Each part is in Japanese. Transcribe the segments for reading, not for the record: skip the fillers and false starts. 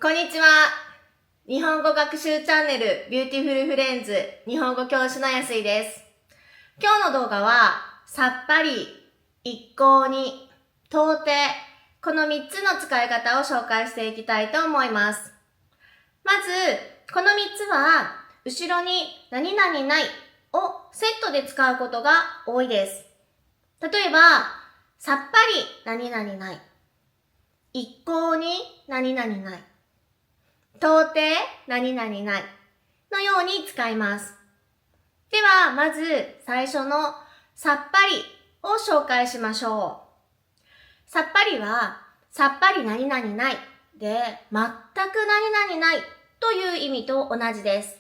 こんにちは。日本語学習チャンネルビューティフルフレンズ日本語教師のやすいです。今日の動画はさっぱり、一向に、到底、この3つの使い方を紹介していきたいと思います。まず、この3つは後ろに何々ないをセットで使うことが多いです。例えば、さっぱり何々ない、一向に何々ない、到底何々ないのように使います。では、まず最初のさっぱりを紹介しましょう。さっぱりは、さっぱり何々ないで、全く何々ないという意味と同じです。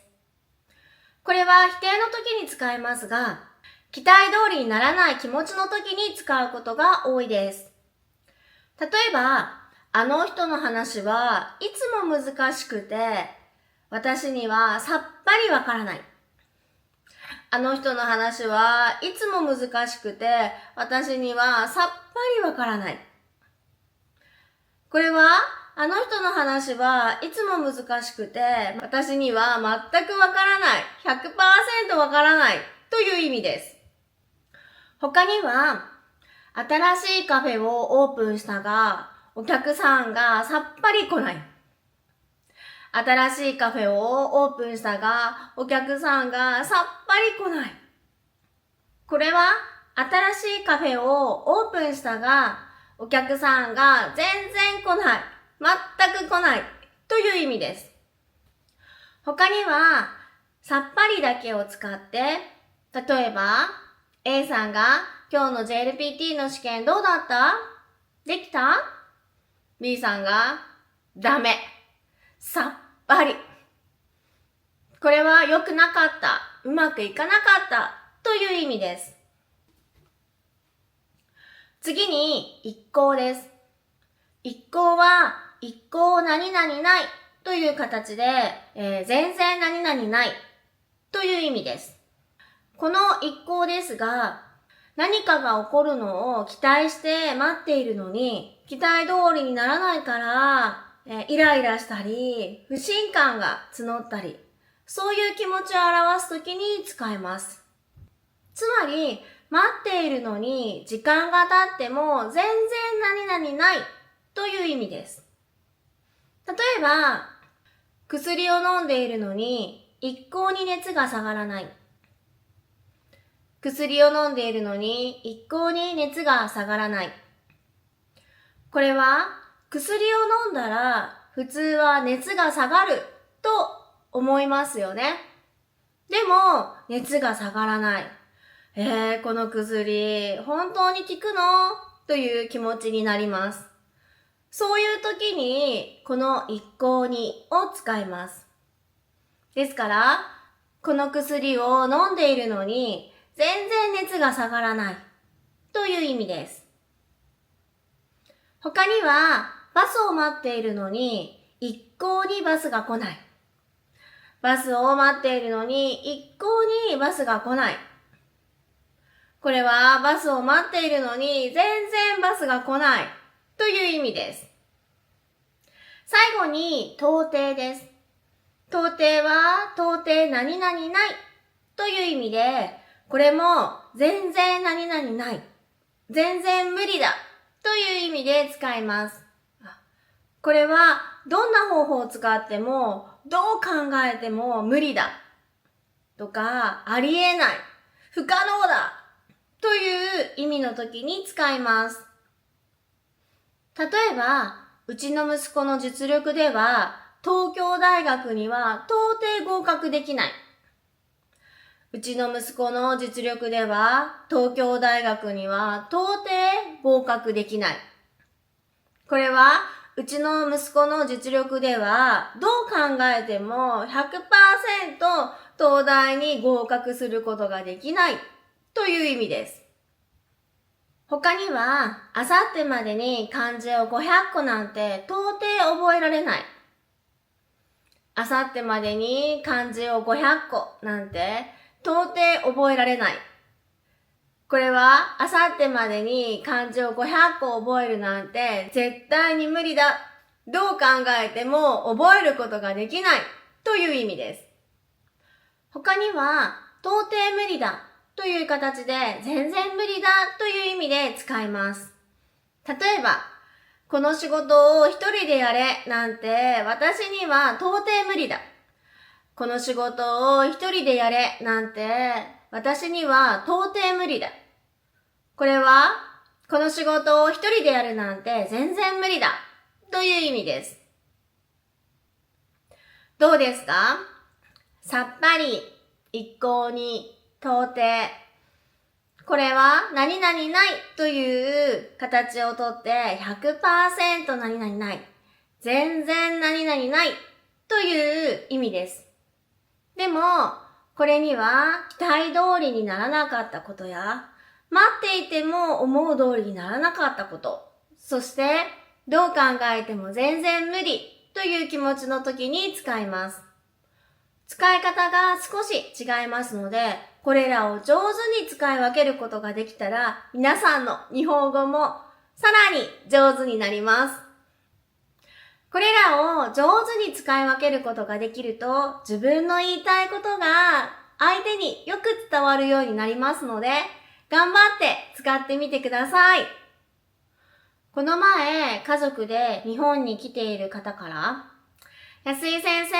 これは否定の時に使いますが、期待通りにならない気持ちの時に使うことが多いです。例えば、あの人の話はいつも難しくて、私にはさっぱりわからない。あの人の話はいつも難しくて、私にはさっぱりわからない。これは、あの人の話はいつも難しくて、私には全くわからない。100% わからないという意味です。他には、新しいカフェをオープンしたが、お客さんがさっぱり来ない。新しいカフェをオープンしたが、お客さんがさっぱり来ない。これは、新しいカフェをオープンしたが、お客さんが全然来ない。全く来ない。という意味です。他には、さっぱりだけを使って、例えば、A さんが今日の JLPT の試験どうだった？できた？ B さんがダメ。さっぱり。これは良くなかった。うまくいかなかったという意味です。次に一向です。一向は一向何々ないという形で、全然何々ないという意味です。この一向ですが、何かが起こるのを期待して待っているのに、期待通りにならないから、イライラしたり、不信感が募ったり、そういう気持ちを表すときに使えます。つまり、待っているのに時間が経っても全然何々ないという意味です。例えば、薬を飲んでいるのに一向に熱が下がらない。薬を飲んでいるのに一向に熱が下がらない。これは薬を飲んだら普通は熱が下がると思いますよね。でも熱が下がらない。この薬本当に効くの？という気持ちになります。そういう時にこの一向にを使います。ですから、この薬を飲んでいるのに全然熱が下がらないという意味です。他には、バスを待っているのに一向にバスが来ない。バスを待っているのに一向にバスが来ない。これはバスを待っているのに全然バスが来ないという意味です。最後に到底です。到底は到底何々ないという意味で、これも全然何々ない、全然無理だという意味で使います。これはどんな方法を使ってもどう考えても無理だとかありえない、不可能だという意味の時に使います。例えば、うちの息子の実力では東京大学には到底合格できない。うちの息子の実力では東京大学には到底合格できない。これはうちの息子の実力ではどう考えても 100% 東大に合格することができないという意味です。他には、あさってまでに漢字を500個なんて到底覚えられない。あさってまでに漢字を500個なんて到底覚えられない。これは、あさってまでに漢字を500個覚えるなんて絶対に無理だどう考えても覚えることができないという意味です。他には、到底無理だという形で全然無理だという意味で使います。例えば、この仕事を一人でやれなんて私には到底無理だ。この仕事を一人でやれなんて私には到底無理だ。これは、この仕事を一人でやるなんて全然無理だという意味です。どうですか？さっぱり、一向に、到底。これは何々ないという形をとって 100% 何々ない。全然何々ないという意味です。でも、これには期待通りにならなかったことや、待っていても思う通りにならなかったこと、そしてどう考えても全然無理という気持ちの時に使います。使い方が少し違いますので、これらを上手に使い分けることができたら、皆さんの日本語もさらに上手になります。これらを上手に使い分けることができると、自分の言いたいことが相手によく伝わるようになりますので、頑張って使ってみてください。この前、家族で日本に来ている方から、安井先生、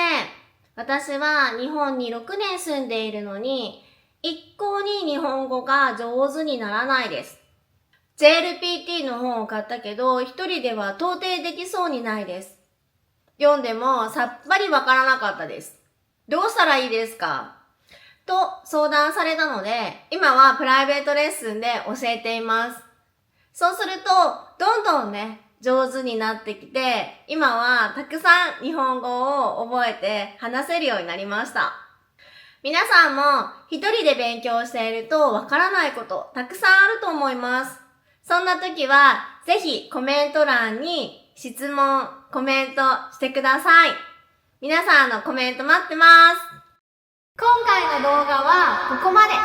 私は日本に6年住んでいるのに、一向に日本語が上手にならないです。JLPT の本を買ったけど、一人では到底できそうにないです。読んでもさっぱりわからなかったです。どうしたらいいですか？と相談されたので、今はプライベートレッスンで教えています。そうすると、どんどんね、上手になってきて、今はたくさん日本語を覚えて話せるようになりました。皆さんも一人で勉強しているとわからないことたくさんあると思います。そんな時は、ぜひコメント欄に質問、コメントしてください。皆さんのコメント待ってます。今回の動画はここまで。